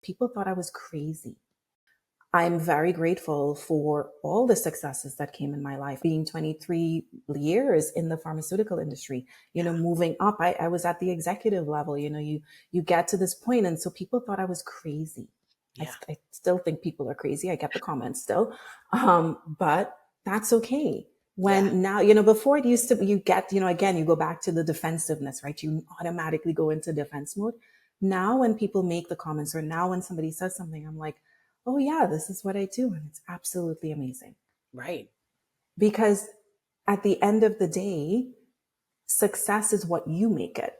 People thought I was crazy. I'm very grateful for all the successes that came in my life, being 23 years in the pharmaceutical industry, moving up. I was at the executive level, you get to this point. And so people thought I was crazy. Yeah. I still think people are crazy. I get the comments still. But that's okay. Yeah. When now, before it used to be, you get, again, you go back to the defensiveness, right? You automatically go into defense mode. Now, when people make the comments, or now when somebody says something, I'm like, oh yeah, this is what I do. And it's absolutely amazing. Right. Because at the end of the day, success is what you make it.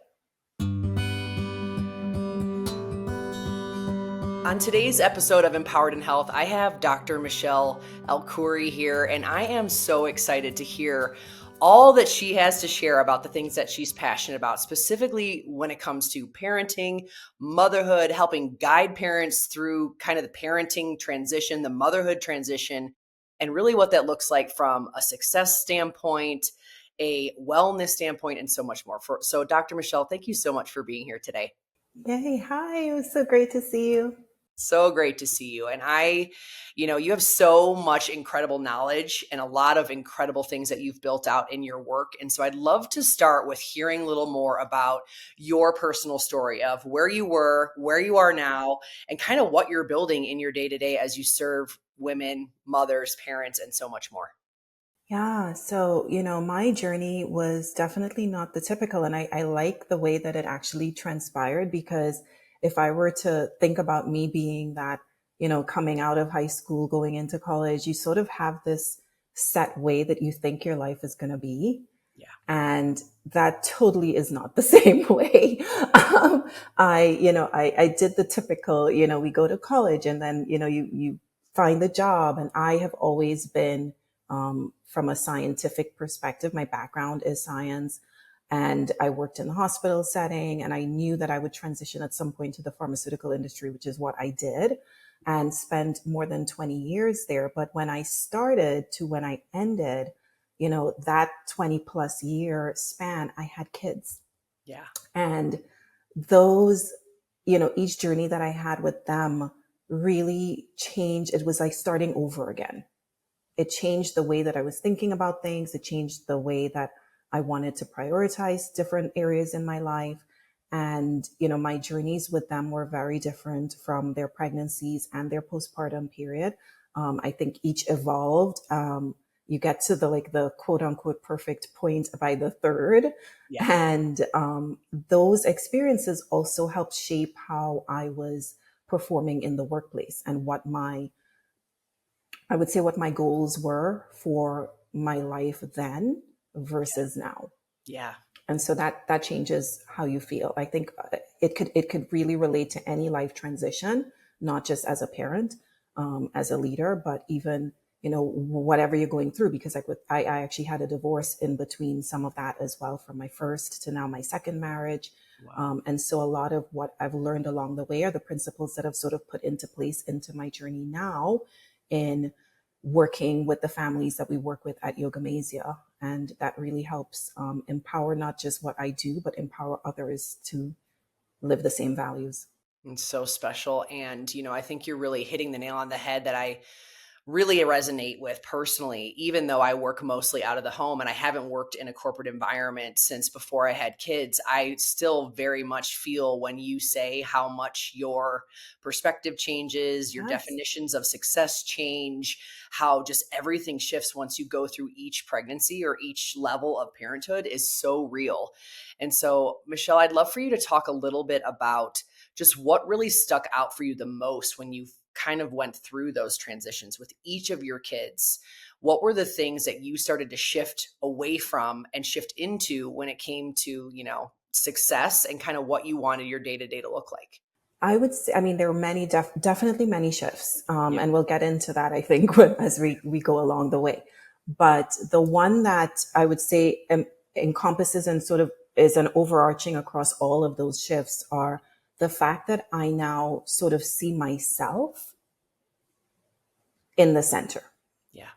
On today's episode of Empowered in Health, I have Dr. Michelle El-Khoury here, and I am so excited to hear all that she has to share about the things that she's passionate about, specifically when it comes to parenting, motherhood, helping guide parents through kind of the parenting transition, the motherhood transition, and really what that looks like from a success standpoint, a wellness standpoint, and so much more. So, Dr. Michelle, thank you so much for being here today. Yay. Hi. It was so great to see you. So great to see you. And you have so much incredible knowledge and a lot of incredible things that you've built out in your work. And so I'd love to start with hearing a little more about your personal story of where you were, where you are now, and kind of what you're building in your day to day as you serve women, mothers, parents, and so much more. Yeah. So, my journey was definitely not the typical. And I like the way that it actually transpired, because if I were to think about me being that, coming out of high school, going into college, you sort of have this set way that you think your life is going to be. Yeah. And that totally is not the same way. I did the typical, we go to college and then, you find the job. And I have always been, from a scientific perspective, my background is science. And I worked in the hospital setting, and I knew that I would transition at some point to the pharmaceutical industry, which is what I did, and spent more than 20 years there. But when I started to when I ended, that 20 plus year span, I had kids. Yeah. And those, each journey that I had with them really changed. It was like starting over again. It changed the way that I was thinking about things. It changed the way that I wanted to prioritize different areas in my life. And, my journeys with them were very different from their pregnancies and their postpartum period. I think each evolved. You get to the quote unquote perfect point by the third. Yeah. And those experiences also helped shape how I was performing in the workplace, and I would say what my goals were for my life then versus now. Yeah. And so that changes how you feel. I think it could really relate to any life transition, not just as a parent, as a leader, but even, whatever you're going through, because I actually had a divorce in between some of that as well, from my first to now my second marriage. Wow. And so a lot of what I've learned along the way are the principles that I've sort of put into place into my journey now in working with the families that we work with at Yogamazia. And that really helps empower not just what I do, but empower others to live the same values. It's so special. And, I think you're really hitting the nail on the head that I really resonate with personally, even though I work mostly out of the home and I haven't worked in a corporate environment since before I had kids. I still very much feel when you say how much your perspective changes, your Yes. definitions of success change, how just everything shifts once you go through each pregnancy or each level of parenthood is so real. And so, Michelle, I'd love for you to talk a little bit about just what really stuck out for you the most when you kind of went through those transitions with each of your kids. What were the things that you started to shift away from and shift into when it came to, success and kind of what you wanted your day to day to look like? I would say, I mean, there were many, definitely many shifts. Yeah. And we'll get into that, I think, as we go along the way. But the one that I would say encompasses and sort of is an overarching across all of those shifts are the fact that I now sort of see myself in the center, Yeah.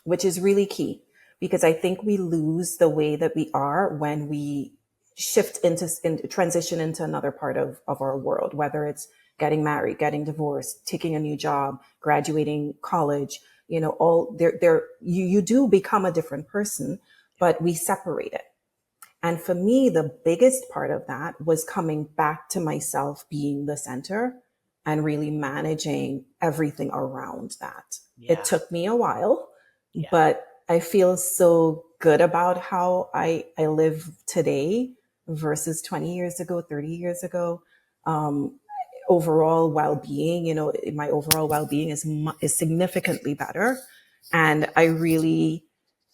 which is really key, because I think we lose the way that we are when we shift into transition into another part of our world, whether it's getting married, getting divorced, taking a new job, graduating college, all you do become a different person, but we separate it. And for me, the biggest part of that was coming back to myself being the center and really managing everything around that. It Yeah. took me a while, Yeah. but I feel so good about how I live today versus 20 years ago, 30 years ago. Um, Overall well-being, my overall well-being is significantly better. And I really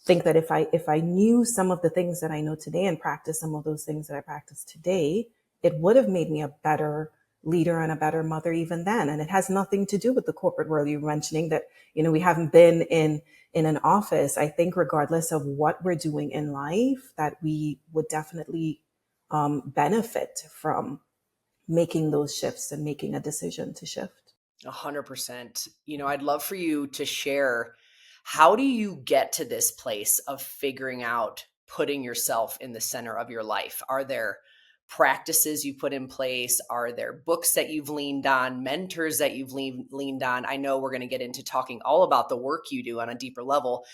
think that if I knew some of the things that I know today and practice some of those things that I practice today, it would have made me a better leader and a better mother even then. And it has nothing to do with the corporate world. You're mentioning that, we haven't been in an office. I think regardless of what we're doing in life, that we would definitely benefit from making those shifts and making a decision to shift. 100%. I'd love for you to share, how do you get to this place of figuring out putting yourself in the center of your life? Are there practices you put in place? Are there books that you've leaned on, mentors that you've leaned on? I know we're going to get into talking all about the work you do on a deeper level,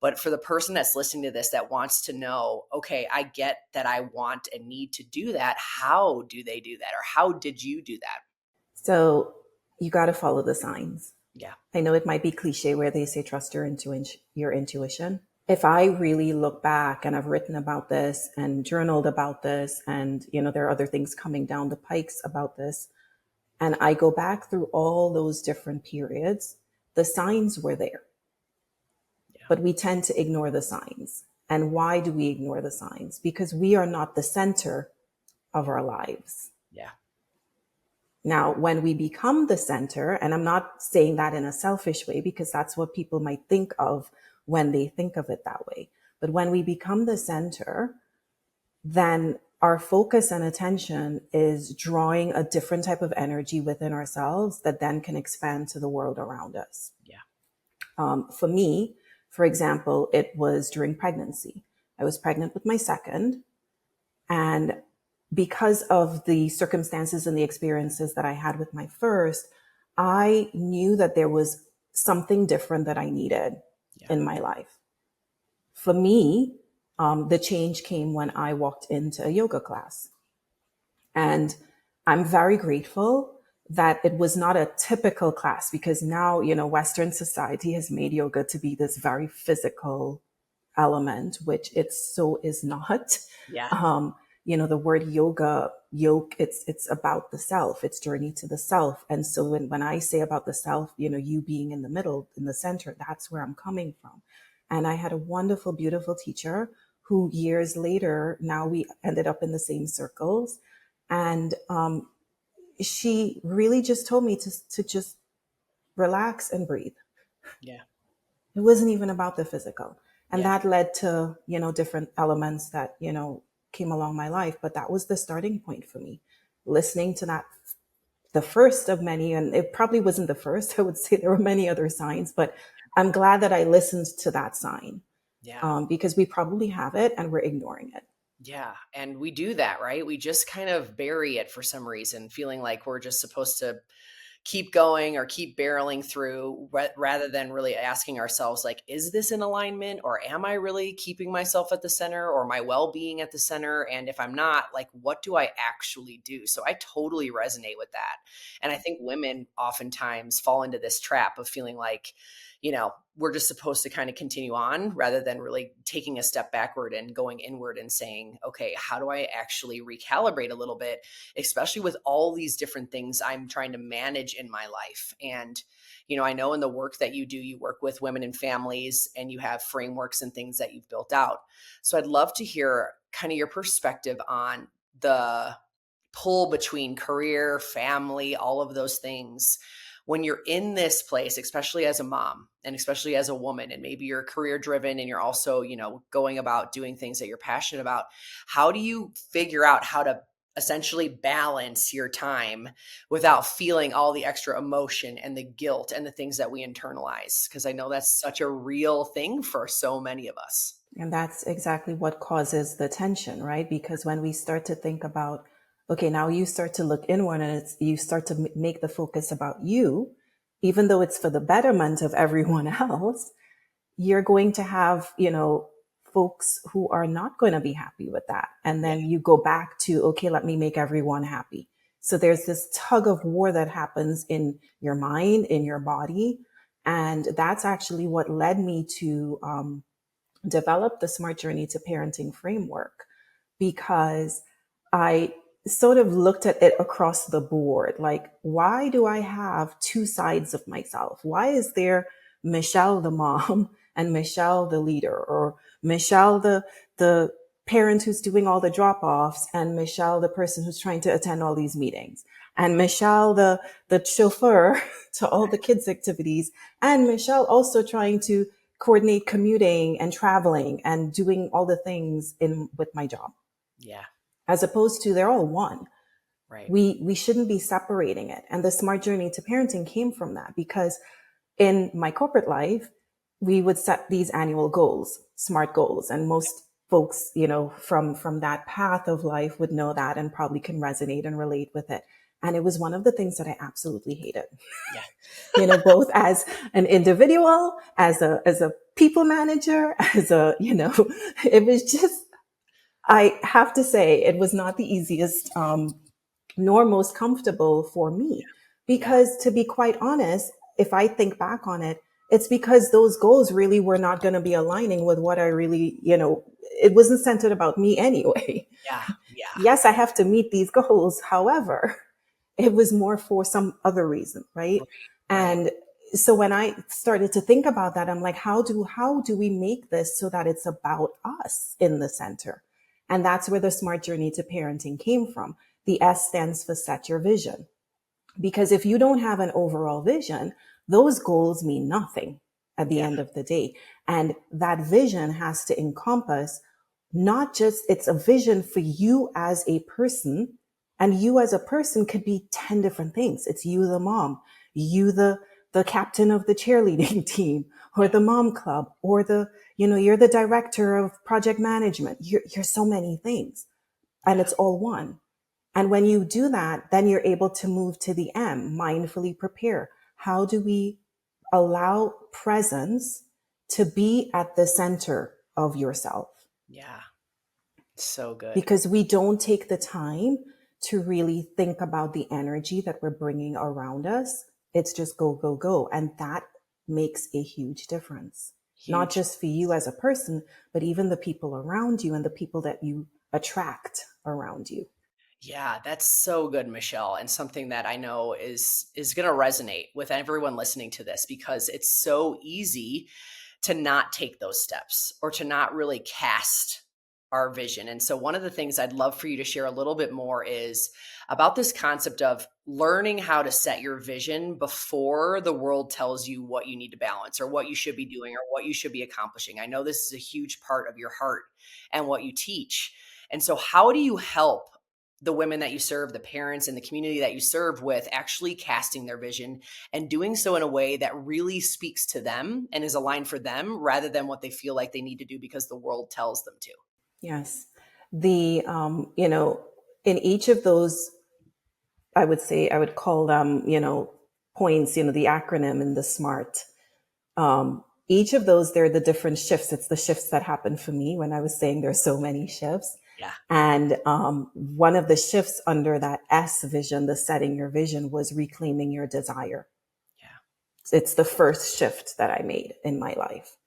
but for the person that's listening to this that wants to know, okay, I get that I want and need to do that. How do they do that? Or how did you do that? So you got to follow the signs. Yeah. I know it might be cliche where they say trust your intuition. If I really look back, and I've written about this and journaled about this, and there are other things coming down the pikes about this, and I go back through all those different periods, the signs were there. Yeah. But we tend to ignore the signs. And why do we ignore the signs? Because we are not the center of our lives. Yeah. Now, when we become the center, and I'm not saying that in a selfish way, because that's what people might think of when they think of it that way. But when we become the center, then our focus and attention is drawing a different type of energy within ourselves that then can expand to the world around us. Yeah. For me, for example, it was during pregnancy. I was pregnant with my second, and because of the circumstances and the experiences that I had with my first, I knew that there was something different that I needed Yeah. in my life. For me, the change came when I walked into a yoga class. And I'm very grateful that it was not a typical class, because now, Western society has made yoga to be this very physical element, which it so is not. Yeah. The word yoke, it's about the self, it's journey to the self. And so when I say about the self, you being in the middle, in the center, that's where I'm coming from. And I had a wonderful, beautiful teacher who years later, now we ended up in the same circles. And she really just told me to just relax and breathe. Yeah. It wasn't even about the physical. And Yeah. that led to, different elements that, came along my life. But that was the starting point for me. Listening to that, the first of many, and it probably wasn't the first. I would say there were many other signs, but I'm glad that I listened to that sign, Yeah. because we probably have it and we're ignoring it. Yeah. And we do that, right? We just kind of bury it for some reason, feeling like we're just supposed to keep going or keep barreling through, rather than really asking ourselves, like, is this in alignment, or am I really keeping myself at the center, or my well-being at the center? And if I'm not, like, what do I actually do? So I totally resonate with that. And I think women oftentimes fall into this trap of feeling like, we're just supposed to kind of continue on, rather than really taking a step backward and going inward and saying, okay, how do I actually recalibrate a little bit, especially with all these different things I'm trying to manage in my life. And, I know in the work that you do, you work with women and families, and you have frameworks and things that you've built out. So I'd love to hear kind of your perspective on the pull between career, family, all of those things. When you're in this place, especially as a mom and especially as a woman, and maybe you're career driven and you're also, going about doing things that you're passionate about, how do you figure out how to essentially balance your time without feeling all the extra emotion and the guilt and the things that we internalize? Because I know that's such a real thing for so many of us. And that's exactly what causes the tension, right? Because when we start to think about, okay, now you start to look inward and you start to make the focus about you, even though it's for the betterment of everyone else, you're going to have, folks who are not going to be happy with that. And Yeah. then you go back to, okay, let me make everyone happy. So there's this tug of war that happens in your mind, in your body. And that's actually what led me to develop the Smart Journey to Parenting framework, because I sort of looked at it across the board. Like, why do I have two sides of myself? Why is there Michelle, the mom, and Michelle, the leader, or Michelle, the parent who's doing all the drop offs, and Michelle, the person who's trying to attend all these meetings, and Michelle, the chauffeur to all the kids' activities, and Michelle also trying to coordinate commuting and traveling and doing all the things in with my job, Yeah. as opposed to they're all one. Right. We shouldn't be separating it. And the Smart Journey to Parenting came from that, because in my corporate life, we would set these annual goals, SMART goals. And most folks, from that path of life would know that and probably can resonate and relate with it. And it was one of the things that I absolutely hated, Yeah. both as an individual, as a people manager, it was just, I have to say, it was not the easiest, nor most comfortable for me. Yeah. Because to be quite honest, if I think back on it, it's because those goals really were not going to be aligning with what I really, it wasn't centered about me anyway. Yeah. Yeah. Yes, I have to meet these goals. However, it was more for some other reason, right? Right. Right. And so when I started to think about that, I'm like, how do we make this so that it's about us in the center? And that's where the Smart Journey to Parenting came from. The S stands for set your vision. Because if you don't have an overall vision, those goals mean nothing at the Yeah. end of the day. And that vision has to encompass not just, it's a vision for you as a person. And you as a person could be 10 different things. It's you, the mom, you, the captain of the cheerleading team, or the mom club, or you're the director of project management. You're so many things, and Yeah. it's all one. And when you do that, then you're able to move to the M, mindfully prepare. How do we allow presence to be at the center of yourself? Yeah. So good. Because we don't take the time to really think about the energy that we're bringing around us. It's just go, go, go. And that makes a huge difference, not Huge. just for you as a person, but even the people around you and the people that you attract around you. Yeah, that's so good, Michelle, and something that I know is going to resonate with everyone listening to this, because it's so easy to not take those steps or to not really cast our vision. And so one of the things I'd love for you to share a little bit more is about this concept of learning how to set your vision before the world tells you what you need to balance or what you should be doing or what you should be accomplishing. I know this is a huge part of your heart and what you teach. And so how do you help the women that you serve, the parents and the community that you serve with actually casting their vision and doing so in a way that really speaks to them and is aligned for them rather than what they feel like they need to do because the world tells them to? Yes. In each of those, I would say, I would call them, points, the acronym in the SMART. Each of those, they're the different shifts. It's the shifts that happened for me when I was saying there's so many shifts. Yeah. And one of the shifts under that S vision, the setting your vision, was reclaiming your desire. Yeah. It's the first shift that I made in my life,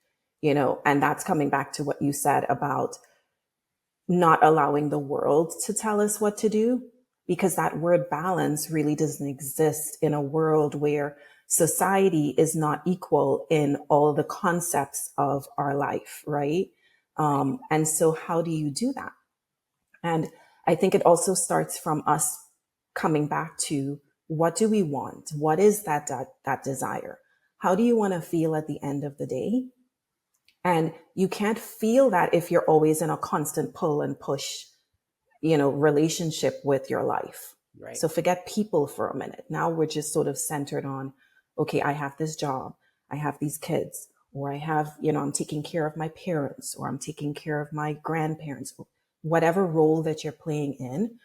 and that's coming back to what you said about not allowing the world to tell us what to do, because that word balance really doesn't exist in a world where society is not equal in all the concepts of our life, right? And so how do you do that? And I think it also starts from us coming back to, what do we want? What is that desire? How do you want to feel at the end of the day? And you can't feel that if you're always in a constant pull and push, relationship with your life. Right. So forget people for a minute. Now we're just sort of centered on, okay, I have this job, I have these kids, or I have, I'm taking care of my parents, or I'm taking care of my grandparents, whatever role that you're playing in.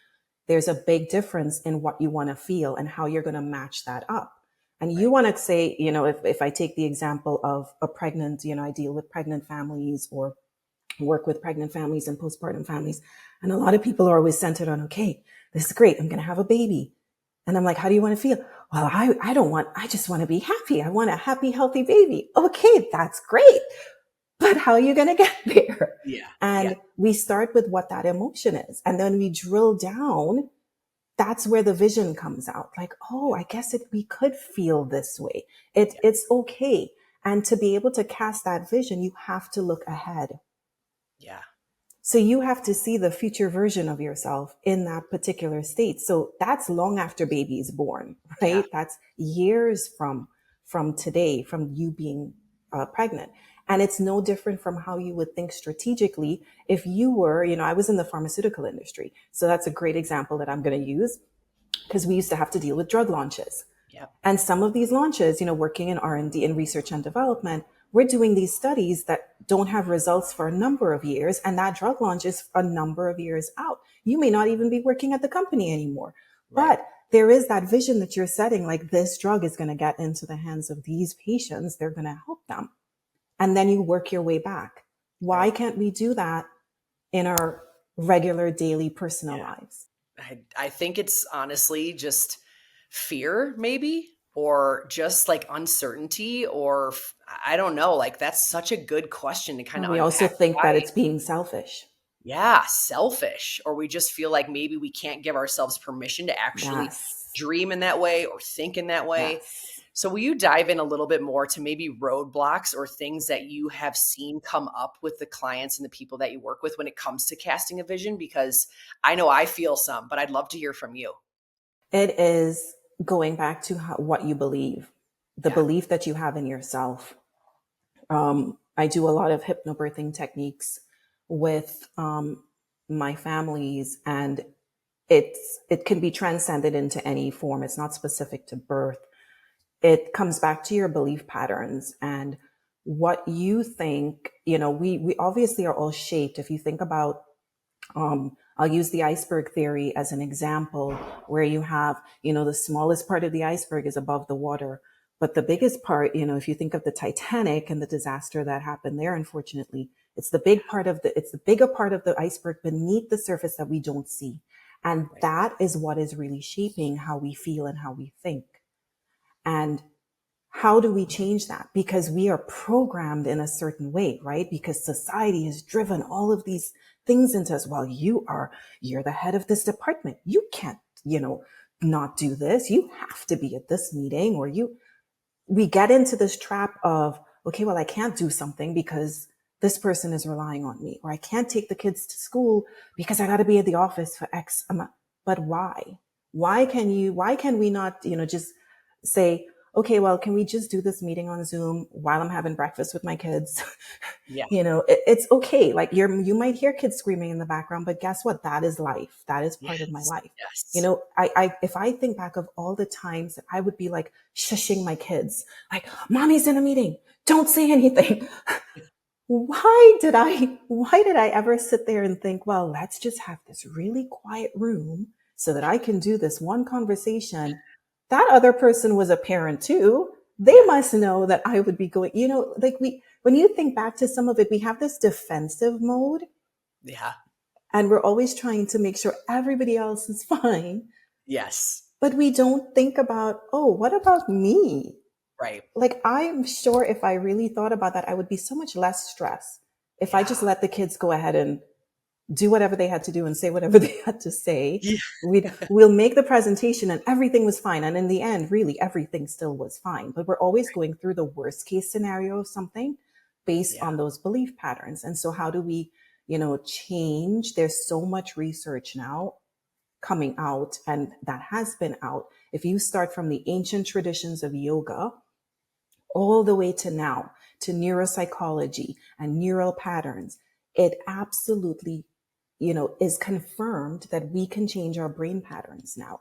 there's a big difference in what you want to feel and how you're going to match that up. And you Right. want to say, if I take the example of a pregnant, I deal with pregnant families or work with pregnant families and postpartum families. And a lot of people are always centered on, okay, this is great. I'm going to have a baby. And I'm like, how do you want to feel? Well, I just want to be happy. I want a happy, healthy baby. Okay, that's great. But how are you going to get there? Yeah. Yeah. And we start with what that emotion is. And then we drill down. That's where the vision comes out. Like, oh, I guess we could feel this way. Yeah. It's okay. And to be able to cast that vision, you have to look ahead. Yeah. So you have to see the future version of yourself in that particular state. So that's long after baby is born, Yeah. right? That's years from today, from you being pregnant. And it's no different from how you would think strategically if you were, I was in the pharmaceutical industry. So that's a great example that I'm going to use because we used to have to deal with drug launches. Yeah. And some of these launches, working in R&D in research and development, we're doing these studies that don't have results for a number of years. And that drug launch is a number of years out. You may not even be working at the company anymore, Right. but there is that vision that you're setting, like this drug is going to get into the hands of these patients. They're going to help them. And then you work your way back. Why Right. can't we do that in our regular daily personal Yeah. lives? I think it's honestly just fear, maybe, or just like uncertainty, or I don't know. Like, that's such a good question to kind And of we also unpack. think that Why? it's being selfish. Yeah, selfish. Or we just feel like maybe we can't give ourselves permission to actually Yes. dream in that way or think in that way. Yes. So, will you dive in a little bit more to maybe roadblocks or things that you have seen come up with the clients and the people that you work with when it comes to casting a vision? Because I know I feel some, but I'd love to hear from you. It is going back to what you believe, the Yeah. belief that you have in yourself. I do a lot of hypnobirthing techniques with my families, and it can be transcended into any form. It's not specific to birth. It comes back to your belief patterns and what you think. We obviously are all shaped. If you think about, I'll use the iceberg theory as an example, where you have, the smallest part of the iceberg is above the water. But the biggest part, if you think of the Titanic and the disaster that happened there, unfortunately, it's the bigger part of the iceberg beneath the surface that we don't see. And Right. that is what is really shaping how we feel and how we think. And how do we change that? Because we are programmed in a certain way, right? Because society has driven all of these things into us. Well, you're the head of this department. You can't, not do this. You have to be at this meeting, or we get into this trap of, okay, well, I can't do something because this person is relying on me, or I can't take the kids to school because I got to be at the office for X amount. But why? Why can we not, just say, okay, well, can we just do this meeting on Zoom while I'm having breakfast with my kids? Yeah. It's okay. Like you might hear kids screaming in the background, but guess what? That is life. That is part of my Yes. life. Yes. If I think back of all the times that I would be like shushing my kids, like, mommy's in a meeting, don't say anything. Why did I ever sit there and think, well, let's just have this really quiet room so that I can do this one conversation? That other person was a parent too. They Yeah. must know that I would be going, like when you think back to some of it, we have this defensive mode, Yeah. and we're always trying to make sure everybody else is fine. Yes. But we don't think about, oh, what about me? Right. Like, I'm sure if I really thought about that, I would be so much less stressed if I just Yeah. let the kids go ahead and do whatever they had to do and say whatever they had to say. Yeah. We'll make the presentation and everything was fine. And in the end, really, everything still was fine. But we're always going through the worst case scenario of something based Yeah. on those belief patterns. And so how do we, change? There's so much research now coming out, and that has been out. If you start from the ancient traditions of yoga all the way to now, to neuropsychology and neural patterns, it absolutely, is confirmed that we can change our brain patterns now.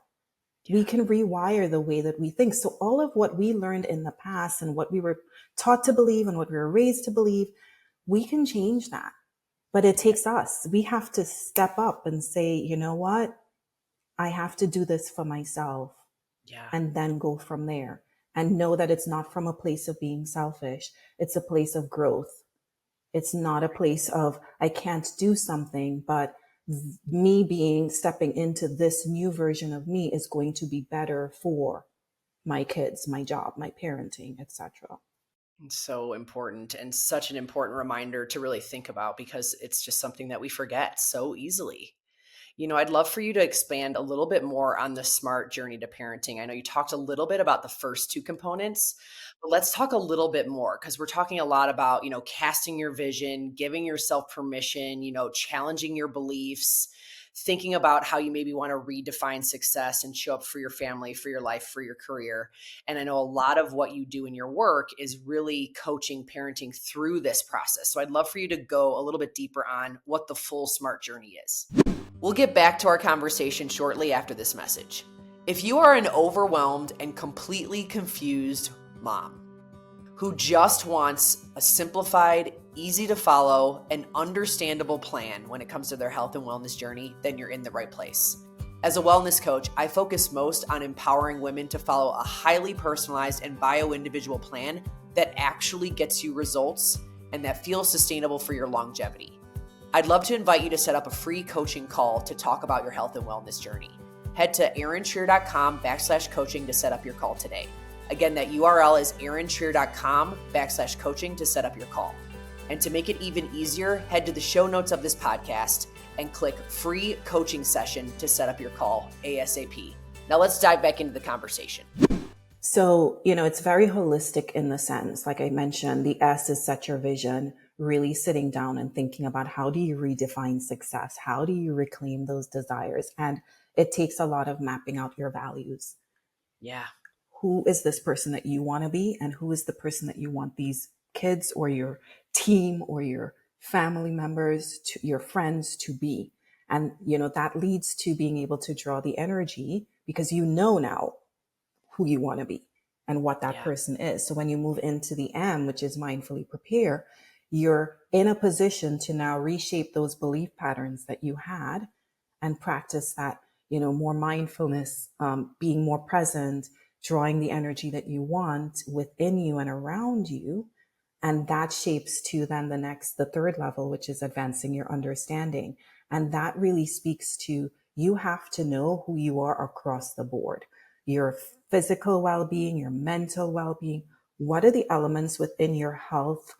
We Yeah. can rewire the way that we think. So all of what we learned in the past and what we were taught to believe and what we were raised to believe, we can change that. But it takes us. We have to step up and say, you know what? I have to do this for myself Yeah. and then go from there. And know that it's not from a place of being selfish. It's a place of growth. It's not a place of, I can't do something, but me stepping into this new version of me is going to be better for my kids, my job, my parenting, etc. So important, and such an important reminder to really think about, because it's just something that we forget so easily. I'd love for you to expand a little bit more on the smart journey to parenting. I know you talked a little bit about the first two components, but let's talk a little bit more, because we're talking a lot about, casting your vision, giving yourself permission, challenging your beliefs, thinking about how you maybe want to redefine success and show up for your family, for your life, for your career. And I know a lot of what you do in your work is really coaching parenting through this process. So I'd love for you to go a little bit deeper on what the full smart journey is. We'll get back to our conversation shortly after this message. If you are an overwhelmed and completely confused mom who just wants a simplified, easy to follow, and understandable plan when it comes to their health and wellness journey, then you're in the right place. As a wellness coach, I focus most on empowering women to follow a highly personalized and bio-individual plan that actually gets you results and that feels sustainable for your longevity. I'd love to invite you to set up a free coaching call to talk about your health and wellness journey. Head to erinshreer.com/coaching to set up your call today. Again, that URL is erinshreer.com/coaching to set up your call. And to make it even easier, head to the show notes of this podcast and click free coaching session to set up your call ASAP. Now let's dive back into the conversation. So, it's very holistic in the sense, like I mentioned, the S is set your vision, really sitting down and thinking about how do you redefine success? How do you reclaim those desires? And it takes a lot of mapping out your values. Yeah. Who is this person that you want to be? And who is the person that you want these kids or your team or your family members, to your friends to be? And, that leads to being able to draw the energy because now who you want to be and what that person is. So when you move into the M, which is mindfully prepare, you're in a position to now reshape those belief patterns that you had and practice that, more mindfulness, being more present, drawing the energy that you want within you and around you. And that shapes to then the third level, which is advancing your understanding. And that really speaks to, you have to know who you are across the board. Your physical well-being, your mental well-being. What are the elements within your health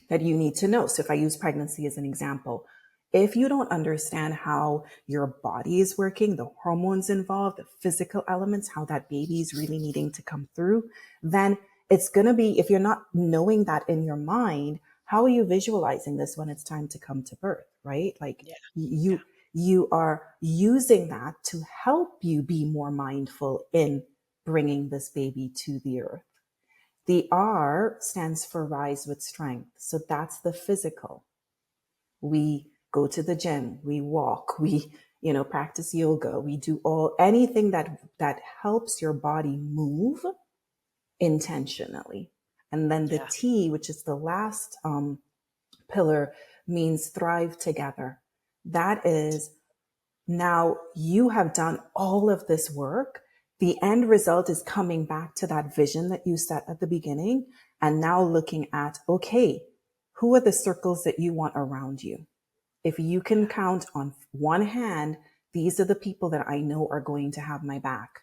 that you need to know? So if I use pregnancy as an example, if you don't understand how your body is working, the hormones involved, the physical elements, how that baby is really needing to come through, then it's going to be, if you're not knowing that in your mind, how are you visualizing this when it's time to come to birth, right? Like you are using that to help you be more mindful in bringing this baby to the earth. The R stands for rise with strength. So that's the physical. We go to the gym, we walk, we, practice yoga, we do anything that helps your body move intentionally. And then the T, which is the last pillar, means thrive together. That is, now you have done all of this work. The end result is coming back to that vision that you set at the beginning and now looking at, okay, who are the circles that you want around you? If you can count on one hand, these are the people that I know are going to have my back.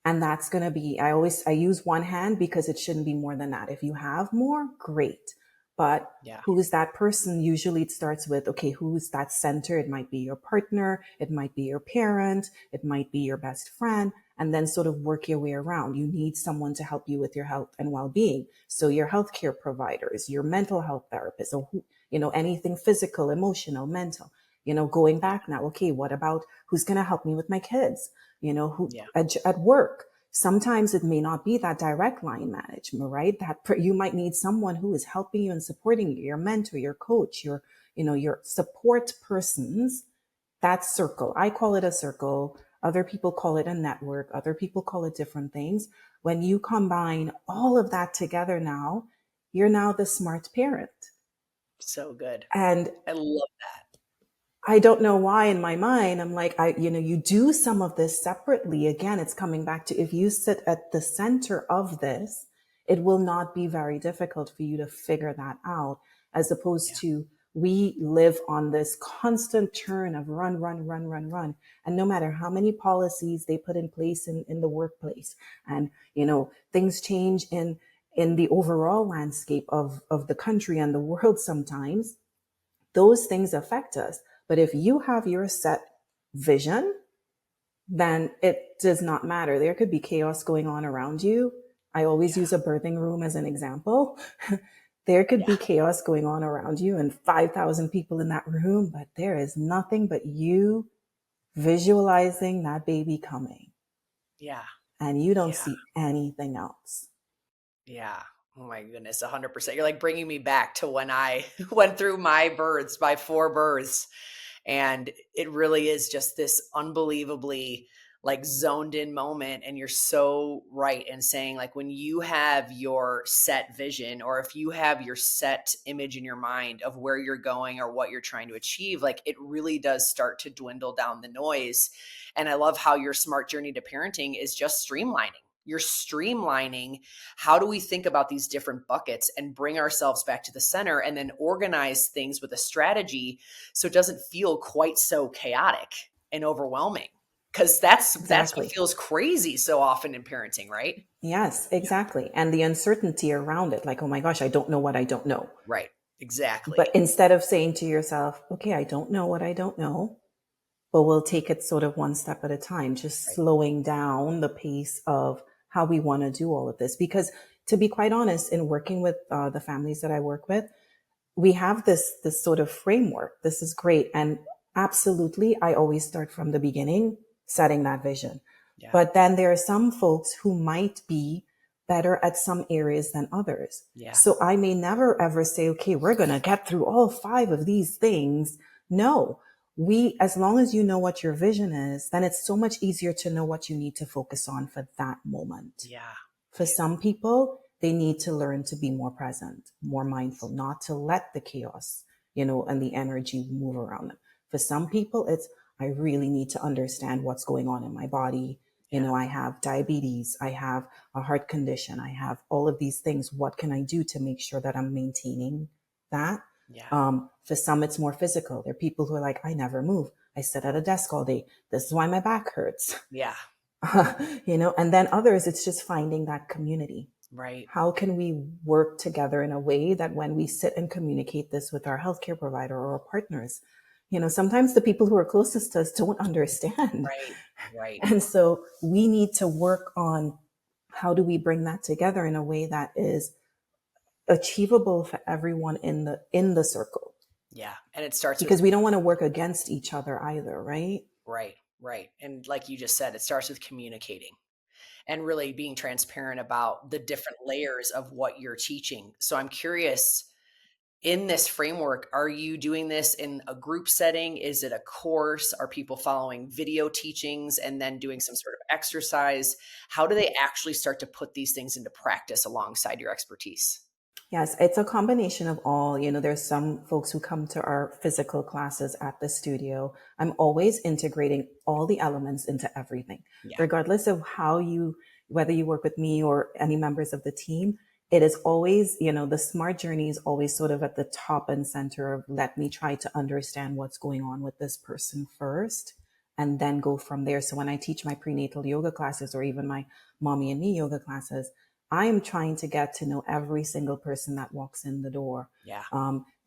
And that's going to be, I use one hand because it shouldn't be more than that. If you have more, great. But who is that person? Usually it starts with, okay, who's that center? It might be your partner. It might be your parent. It might be your best friend. And then sort of work your way around. You need someone to help you with your health and well-being. So your healthcare providers, your mental health therapists, or anything physical, emotional, mental, going back now. Okay, what about who's going to help me with my kids? Who at work. Sometimes it may not be that direct line management, right? You might need someone who is helping you and supporting you, your mentor, your coach, your support persons. That circle. I call it a circle. Other people call it a network. Other people call it different things. When you combine all of that together now, you're now the smart parent. So good. And I love that. I don't know why in my mind, I'm like, you do some of this separately. Again, it's coming back to if you sit at the center of this, it will not be very difficult for you to figure that out, as opposed Yeah. to we live on this constant churn of run, run, run, run, run. And no matter how many policies they put in place in the workplace, and, things change in the overall landscape of the country and the world sometimes, those things affect us. But if you have your set vision, then it does not matter. There could be chaos going on around you. I always use a birthing room as an example. There could Yeah. be chaos going on around you and 5,000 people in that room, but there is nothing but you visualizing that baby coming, Yeah. and you don't Yeah. see anything else. Yeah. Oh my goodness, 100%. You're like bringing me back to when I went through my births, my 4 births. And it really is just this unbelievably like zoned in moment. And you're so right in saying, like, when you have your set vision, or if you have your set image in your mind of where you're going or what you're trying to achieve, like, it really does start to dwindle down the noise. And I love how your smart journey to parenting is just streamlining. You're streamlining how do we think about these different buckets and bring ourselves back to the center, and then organize things with a strategy so it doesn't feel quite so chaotic and overwhelming, because that's what Exactly. feels crazy so often in parenting, right? Yes, Yeah. exactly. And the uncertainty around it, like, oh my gosh, I don't know what I don't know. Right. But Exactly. instead of saying to yourself, okay, I don't know what I don't know, but we'll take it sort of one step at a time, just Right. slowing down the pace of how we want to do all of this. Because to be quite honest, in working with the families that I work with, we have this sort of framework. This is great. And absolutely, I always start from the beginning, setting that vision. Yeah. But then there are some folks who might be better at some areas than others. Yeah. So I may never ever say, okay, we're going to get through all 5 of these things. No, as long as you know what your vision is, then it's so much easier to know what you need to focus on for that moment. Yeah. For some people, they need to learn to be more present, more mindful, not to let the chaos, and the energy move around them. For some people, it's, I really need to understand what's going on in my body. Yeah. I have diabetes, I have a heart condition, I have all of these things. What can I do to make sure that I'm maintaining that? Yeah. For some, it's more physical. There are people who are like, I never move. I sit at a desk all day. This is why my back hurts. Yeah. And then others, it's just finding that community. Right. How can we work together in a way that when we sit and communicate this with our healthcare provider or our partners, sometimes the people who are closest to us don't understand. Right. Right. And so we need to work on how do we bring that together in a way that is achievable for everyone in the circle, Yeah. And it starts with because we don't want to work against each other either, right? right. Right. And like you just said, it starts with communicating and really being transparent about the different layers of what you're teaching. So I'm curious, in this framework, are you doing this in a group setting? Is it a course? Are people following video teachings and then doing some sort of exercise? How do they actually start to put these things into practice alongside your expertise? Yes, it's a combination of all. There's some folks who come to our physical classes at the studio. I'm always integrating all the elements into everything, Yeah. regardless of whether you work with me or any members of the team. It is always, the smart journey is always sort of at the top and center of, let me try to understand what's going on with this person first and then go from there. So when I teach my prenatal yoga classes or even my mommy and me yoga classes, I am trying to get to know every single person that walks in the door. Yeah.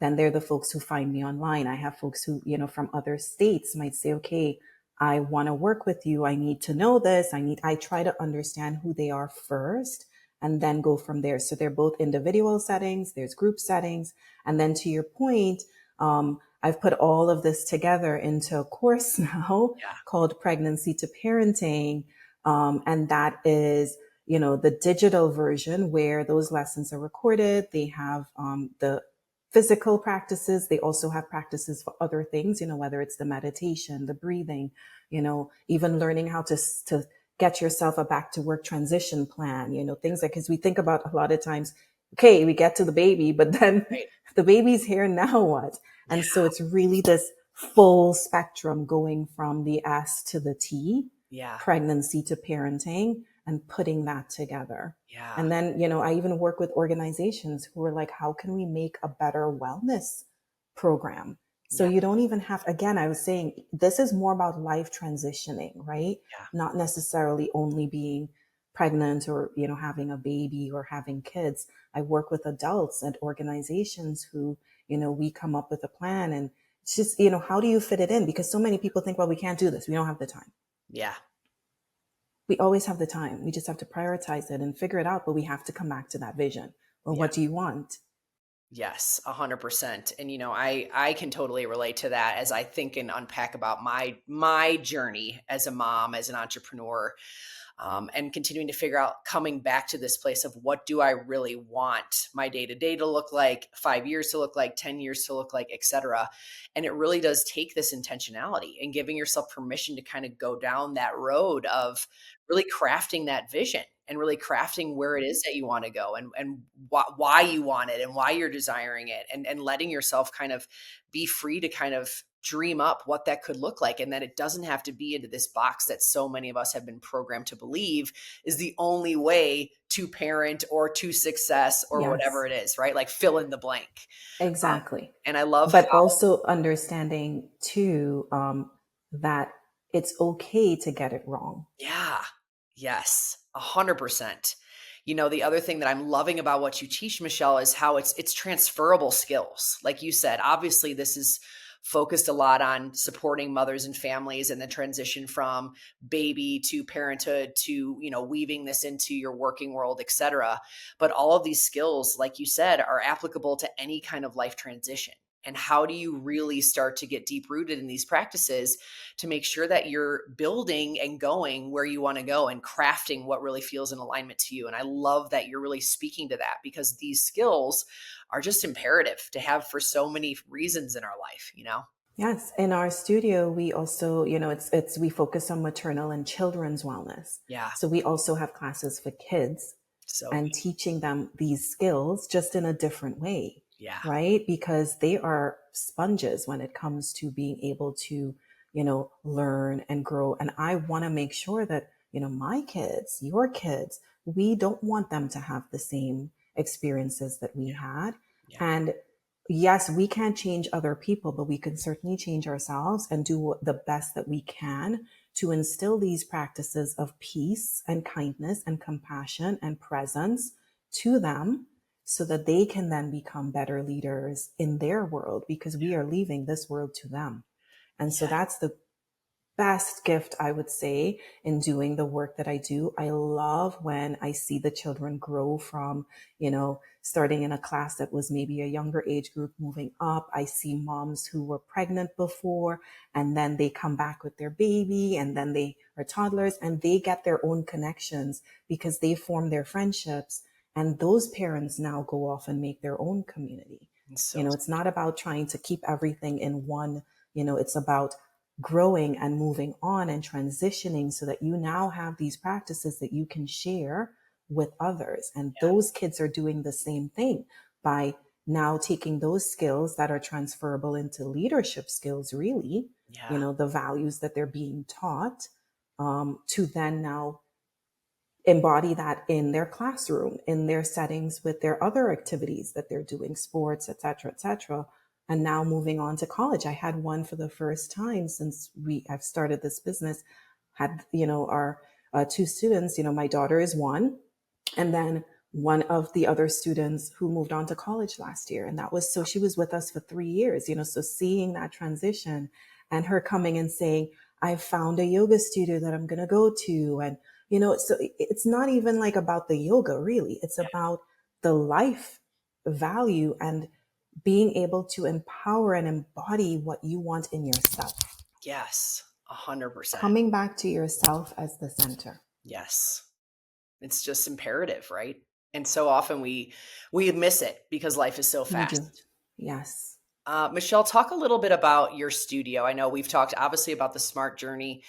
Then there are the folks who find me online. I have folks who, from other states might say, okay, I want to work with you. I need to know this. I try to understand who they are first and then go from there. So they're both individual settings, there's group settings. And then to your point, I've put all of this together into a course now Yeah. called Pregnancy to Parenting. And that is, the digital version where those lessons are recorded. They have the physical practices. They also have practices for other things, whether it's the meditation, the breathing, even learning how to get yourself a back to work transition plan, things like, because we think about a lot of times, okay, we get to the baby, but then Right. the baby's here, now what? And so it's really this full spectrum, going from the S to the T, Yeah. pregnancy to parenting, and putting that together. Yeah. And then, I even work with organizations who are like, how can we make a better wellness program? So Yeah. you don't even have, again, I was saying, this is more about life transitioning, right? Yeah. Not necessarily only being pregnant or, having a baby or having kids. I work with adults and organizations who, we come up with a plan, and it's just, how do you fit it in? Because so many people think, well, we can't do this. We don't have the time. Yeah. We always have the time. We just have to prioritize it and figure it out, but we have to come back to that vision. Well, Yeah. what do you want? Yes, 100%. And I can totally relate to that as I think and unpack about my journey as a mom, as an entrepreneur, and continuing to figure out, coming back to this place of what do I really want my day to day to look like, 5 years to look like, 10 years to look like, etc. And it really does take this intentionality and giving yourself permission to kind of go down that road of really crafting that vision and really crafting where it is that you want to go, and why you want it and why you're desiring it, and letting yourself kind of be free to kind of dream up what that could look like, and that it doesn't have to be into this box that so many of us have been programmed to believe is the only way to parent or to success or whatever Yes, it is, right? Like fill in the blank. um, exactly. and I love But how, also understanding too, that it's okay to get it wrong. yeah, yes, 100%. The other thing that I'm loving about what you teach, Michelle, is how it's transferable skills. Like you said, obviously this is focused a lot on supporting mothers and families and the transition from baby to parenthood to, weaving this into your working world, etc. But all of these skills, like you said, are applicable to any kind of life transition. And how do you really start to get deep rooted in these practices to make sure that you're building and going where you want to go and crafting what really feels in alignment to you? And I love that you're really speaking to that, because these skills are just imperative to have for so many reasons in our life. Yes, in our studio, we also, we focus on maternal and children's wellness. Yeah. So we also have classes for kids So and teaching them these skills just in a different way, yeah. right? Because they are sponges when it comes to being able to, learn and grow. And I want to make sure that, my kids, your kids, we don't want them to have the same experiences that we had. Yeah. And yes, we can't change other people, but we can certainly change ourselves and do the best that we can to instill these practices of peace and kindness and compassion and presence to them, so that they can then become better leaders in their world, because we are leaving this world to them. And so Yeah. that's the best gift, I would say, in doing the work that I do. I love when I see the children grow from, starting in a class that was maybe a younger age group, moving up. I see moms who were pregnant before, and then they come back with their baby, and then they are toddlers, and they get their own connections because they form their friendships. And those parents now go off and make their own community. It's so It's not about trying to keep everything in one, it's about growing and moving on and transitioning, so that you now have these practices that you can share with others. And yeah. those kids are doing the same thing by now taking those skills that are transferable into leadership skills, really, Yeah. the values that they're being taught, to then now embody that in their classroom, in their settings with their other activities that they're doing, sports, et cetera, et cetera. And now moving on to college. I had one for the first time since I've started this business, had, our two students, my daughter is one, and then one of the other students who moved on to college last year. And that was, so she was with us for 3 years, so seeing that transition and her coming and saying, I found a yoga studio that I'm going to go to. And, so it's not even like about the yoga, really. It's about the life value and being able to empower and embody what you want in yourself. Yes. 100%. Coming back to yourself as the center. Yes. It's just imperative, right? And so often we miss it because life is so We do. fast. Yes. Michelle, talk a little bit about your studio. I know we've talked obviously about the Smart Journey,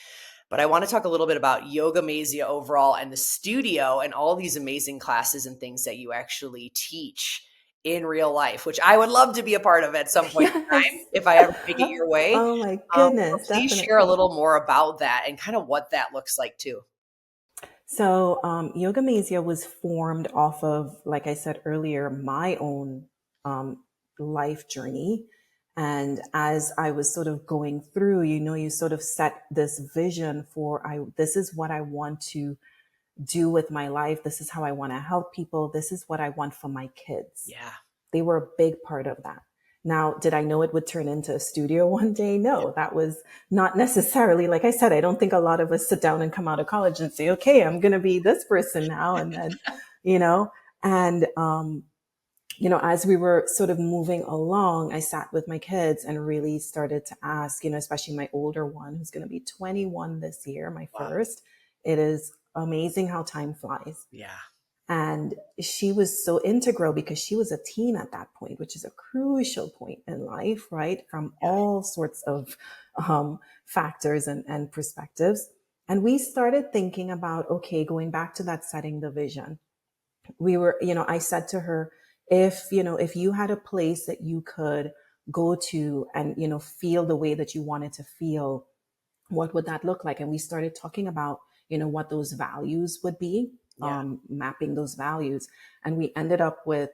but I want to talk a little bit about Yogamazia overall and the studio and all these amazing classes and things that you actually teach in real life, which I would love to be a part of at some point in Yes. time if I ever make it your way. Oh my But goodness, please share a definitely. little more about that and kind of what that looks like too. So, Yogamazia was formed off of, like I said earlier, my own um, life journey. And as I was sort of going through, you sort of set this vision for, this is what I want to do with my life. This is how I want to help people. This is what I want for my kids. Yeah. They were a big part of that. Now, did I know it would turn into a studio one day? No, that was not necessarily, like I said, I don't think a lot of us sit down and come out of college and say, okay, I'm going to be this person now. And then, you know, and, as we were sort of moving along, I sat with my kids and really started to ask, especially my older one, who's going to be 21 this year, my Wow. first. It is amazing how time flies. Yeah. And she was so integral because she was a teen at that point, which is a crucial point in life, right? From Yeah. all sorts of factors and perspectives. And we started thinking about, okay, going back to that setting the vision. We were, I said to her, if you had a place that you could go to and, feel the way that you wanted to feel, what would that look like? And we started talking about, what those values would be, Yeah. mapping those values. And we ended up with,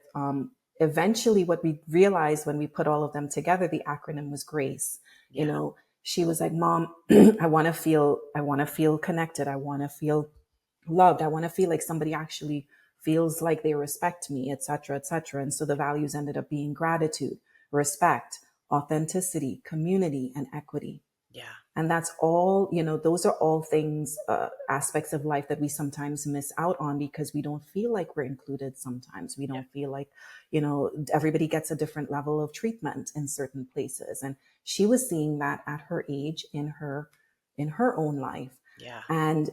eventually what we realized when we put all of them together, the acronym was GRACE. Yeah. She was like, Mom, I want to feel connected. I want to feel loved. I want to feel like somebody actually feels like they respect me, et cetera, et cetera. And so the values ended up being gratitude, respect, authenticity, community, and equity. Yeah. And that's all, those are all things, aspects of life that we sometimes miss out on because we don't feel like we're included sometimes. We Yeah. don't feel like, everybody gets a different level of treatment in certain places. And she was seeing that at her age in her own life. Yeah. And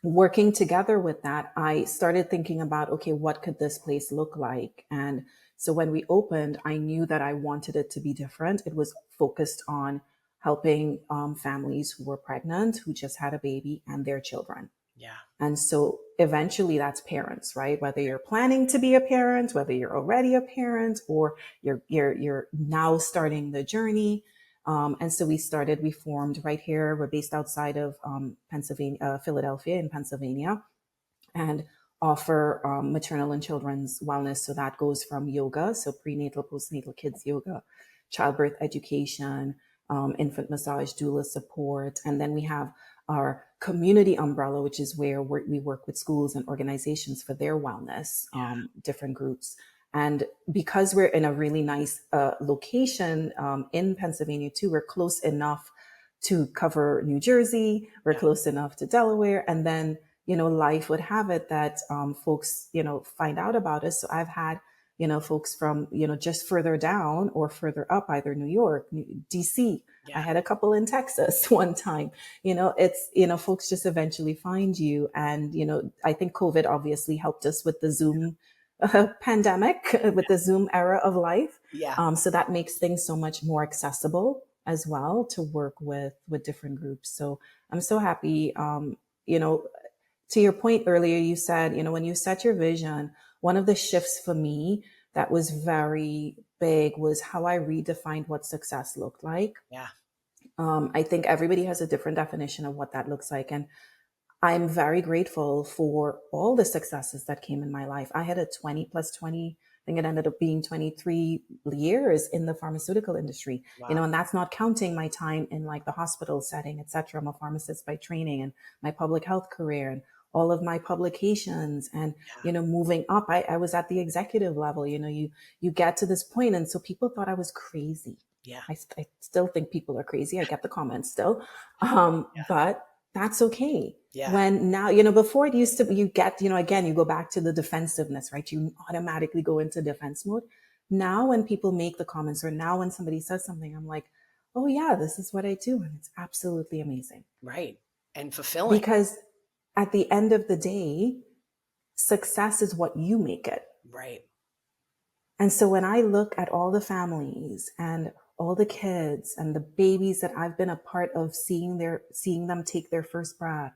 working together with that, I started thinking about, okay, what could this place look like? And so when we opened, I knew that I wanted it to be different. It was focused on helping families who were pregnant, who just had a baby, and their children. Yeah. And so eventually that's parents, right? Whether you're planning to be a parent, whether you're already a parent, or you're now starting the journey. And so we formed right here. We're based outside of Pennsylvania, Philadelphia in Pennsylvania, and offer maternal and children's wellness. So that goes from yoga, so prenatal, postnatal kids yoga, childbirth education, infant massage, doula support. And then we have our community umbrella, which is where we work with schools and organizations for their wellness, different groups. And because we're in a really nice location in Pennsylvania too, we're close enough to cover New Jersey. We're Yeah. close enough to Delaware. And then, life would have it that folks, find out about us. So I've had, folks from, just further down or further up, either New York, DC. I Yeah. had a couple in Texas one time. It's, folks just eventually find you. And, I think COVID obviously helped us with the Zoom pandemic, with the Zoom era of life. Yeah. So that makes things so much more accessible as well to work with different groups. So I'm so happy. To your point earlier, you said, when you set your vision, one of the shifts for me that was very big was how I redefined what success looked like. Yeah. I think everybody has a different definition of what that looks like. And I'm very grateful for all the successes that came in my life. I had a 20 plus 20, I think it ended up being 23 years in the pharmaceutical industry, Wow. and that's not counting my time in like the hospital setting, et cetera. I'm a pharmacist by training, and my public health career and all of my publications and, Yeah. moving up. I was at the executive level, you get to this point. And so people thought I was crazy. Yeah. I still think people are crazy. I get the comments still. Yeah. But that's okay. Yeah. When now, before it used to be, you get, again, you go back to the defensiveness, right? You automatically go into defense mode. Now, when people make the comments or now when somebody says something, I'm like, oh yeah, this is what I do. And it's absolutely amazing Right. And fulfilling. because at the end of the day, success is what you make it. Right. And so when I look at all the families and all the kids and the babies that I've been a part of seeing them take their first breath,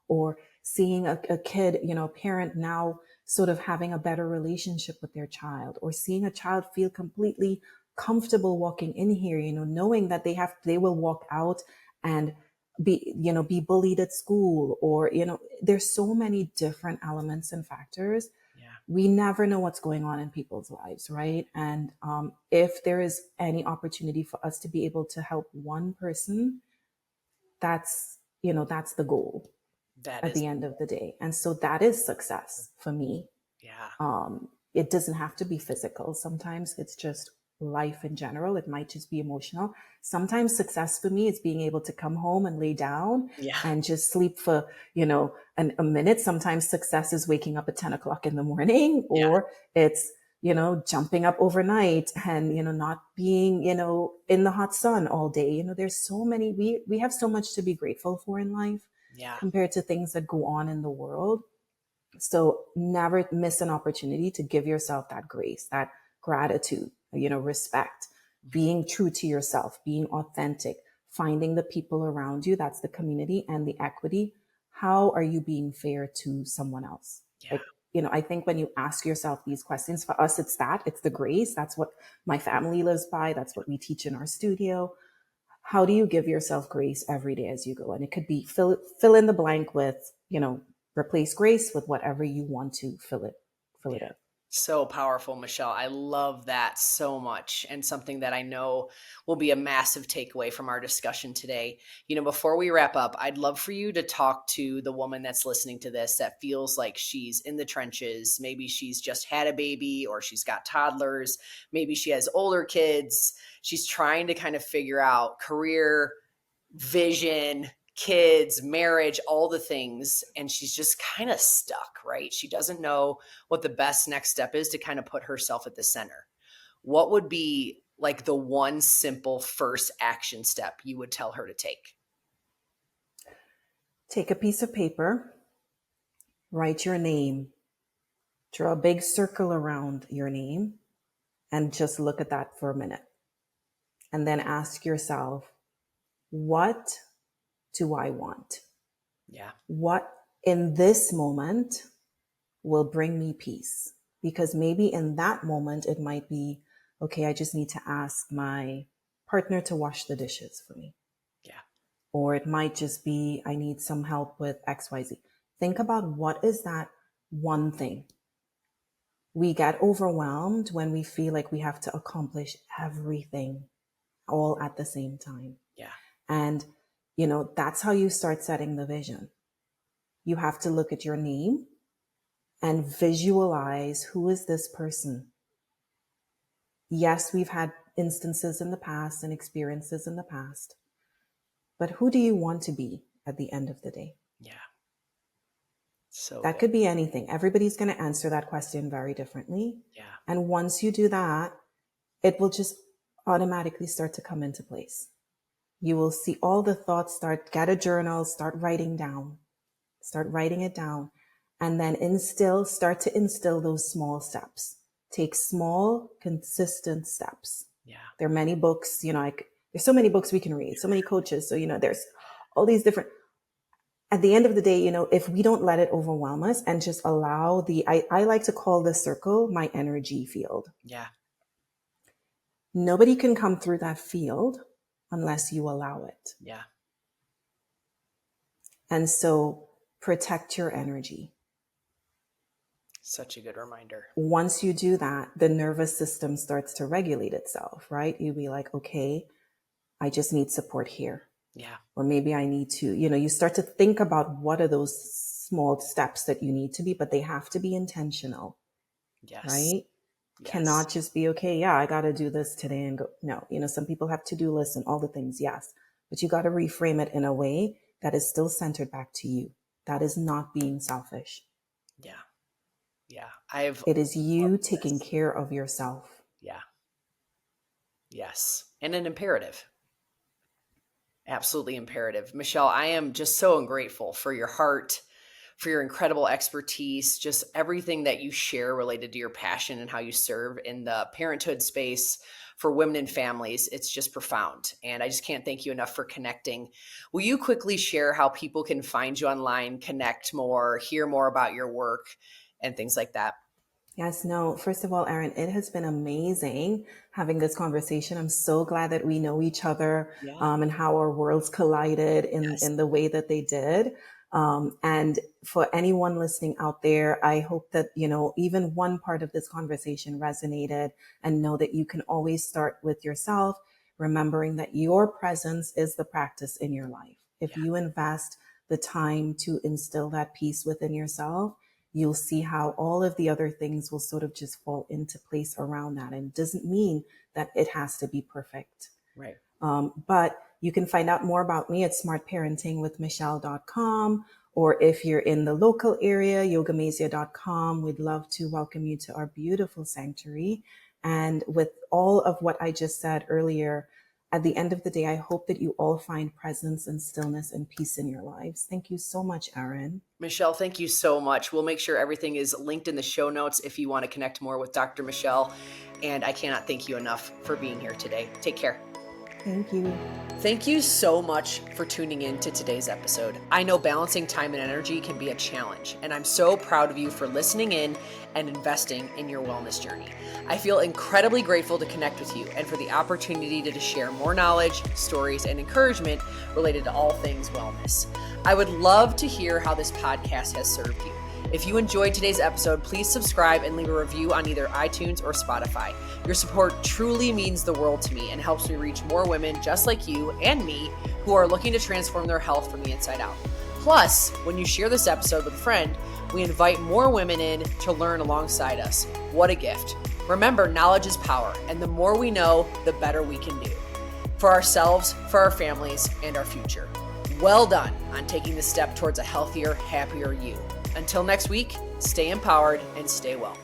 or seeing a kid, a parent now, sort of having a better relationship with their child, or seeing a child feel completely comfortable walking in here, knowing that they will walk out and be bullied at school, or, there's so many different elements and factors. Yeah. We never know what's going on in people's lives, right? And if there is any opportunity for us to be able to help one person, that's the goal That at is, the end of the day. And so that is success for me. yeah. It doesn't have to be physical. Sometimes it's just life in general. It might just be emotional. Sometimes success for me is being able to come home and lay down Yeah. and just sleep for, a minute. Sometimes success is waking up at 10 o'clock in the morning, Yeah. or it's, jumping up overnight and, not being, in the hot sun all day. There's so many, we have so much to be grateful for in life Yeah. compared to things that go on in the world. So never miss an opportunity to give yourself that grace, that gratitude, respect, being true to yourself, being authentic, finding the people around you. That's the community and the equity. How are you being fair to someone else? Yeah. Like, I think when you ask yourself these questions, for us, it's the grace. That's what my family lives by. That's what we teach in our studio. How do you give yourself grace every day as you go? And it could be fill in the blank with, replace grace with whatever you want to fill it Yeah. in. So powerful, Michelle. I love that so much, and something that I know will be a massive takeaway from our discussion today. Before we wrap up, I'd love for you to talk to the woman that's listening to this that feels like she's in the trenches. Maybe she's just had a baby, or she's got toddlers. Maybe she has older kids. She's trying to kind of figure out career, vision, kids, marriage, all the things. And she's just kind of stuck, right? She doesn't know what the best next step is to kind of put herself at the center. What would be like the one simple first action step you would tell her to take? Take a piece of paper, write your name, draw a big circle around your name, and just look at that for a minute. And then ask yourself, what do I want? Yeah. What in this moment will bring me peace? Because maybe in that moment, it might be, okay, I just need to ask my partner to wash the dishes for me. Yeah. Or it might just be, I need some help with XYZ. Think about what is that one thing. We get overwhelmed when we feel like we have to accomplish everything all at the same time. Yeah. And, that's how you start setting the vision. You have to look at your name and visualize, who is this person? Yes, we've had instances in the past and experiences in the past, but who do you want to be at the end of the day? Yeah. So That good. could be anything. Everybody's going to answer that question very differently. Yeah. And once you do that, it will just automatically start to come into place. You will see all the thoughts get a journal, start writing it down, and then start to instill those small steps. Take small, consistent steps. Yeah. There are many books, there's so many books we can read, so many coaches. So, there's all these different, at the end of the day, if we don't let it overwhelm us and just allow I like to call this circle my energy field. Yeah. Nobody can come through that field unless you allow it. Yeah. And so protect your energy. Such a good reminder. Once you do that, the nervous system starts to regulate itself, right? You'll be like, okay, I just need support here. Yeah. Or maybe I need to, you start to think about what are those small steps that you need to be, but they have to be intentional. Yes. Right? Yes. Cannot just be, okay, yeah, I got to do this today and go. No, some people have to-do lists and all the things. Yes. But you got to reframe it in a way that is still centered back to you. That is not being selfish. Yeah. Yeah. It is you taking care of yourself. Yeah. Yes. And an imperative. Absolutely imperative. Michelle, I am just so grateful for your heart, for your incredible expertise, just everything that you share related to your passion and how you serve in the parenthood space for women and families. It's just profound. And I just can't thank you enough for connecting. Will you quickly share how people can find you online, connect more, hear more about your work, and things like that. Yes, no. First of all, Erin, it has been amazing having this conversation. I'm so glad that we know each other, Yeah. and how our worlds collided Yes. in the way that they did. And for anyone listening out there, I hope that, even one part of this conversation resonated, and know that you can always start with yourself, remembering that your presence is the practice in your life. If Yeah. you invest the time to instill that peace within yourself, you'll see how all of the other things will sort of just fall into place around that. And it doesn't mean that it has to be perfect. Right. But you can find out more about me at smartparentingwithmichelle.com, or if you're in the local area, yogamazia.com. We'd love to welcome you to our beautiful sanctuary. And with all of what I just said earlier, at the end of the day, I hope that you all find presence and stillness and peace in your lives. Thank you so much, Erin. Michelle, thank you so much. We'll make sure everything is linked in the show notes if you want to connect more with Dr. Michelle. And I cannot thank you enough for being here today. Take care. Thank you. Thank you so much for tuning in to today's episode. I know balancing time and energy can be a challenge, and I'm so proud of you for listening in and investing in your wellness journey. I feel incredibly grateful to connect with you and for the opportunity to share more knowledge, stories, and encouragement related to all things wellness. I would love to hear how this podcast has served you. If you enjoyed today's episode, please subscribe and leave a review on either iTunes or Spotify. Your support truly means the world to me and helps me reach more women just like you and me who are looking to transform their health from the inside out. Plus, when you share this episode with a friend, we invite more women in to learn alongside us. What a gift. Remember, knowledge is power, and the more we know, the better we can do. For ourselves, for our families, and our future. Well done on taking the step towards a healthier, happier you. Until next week, stay empowered and stay well.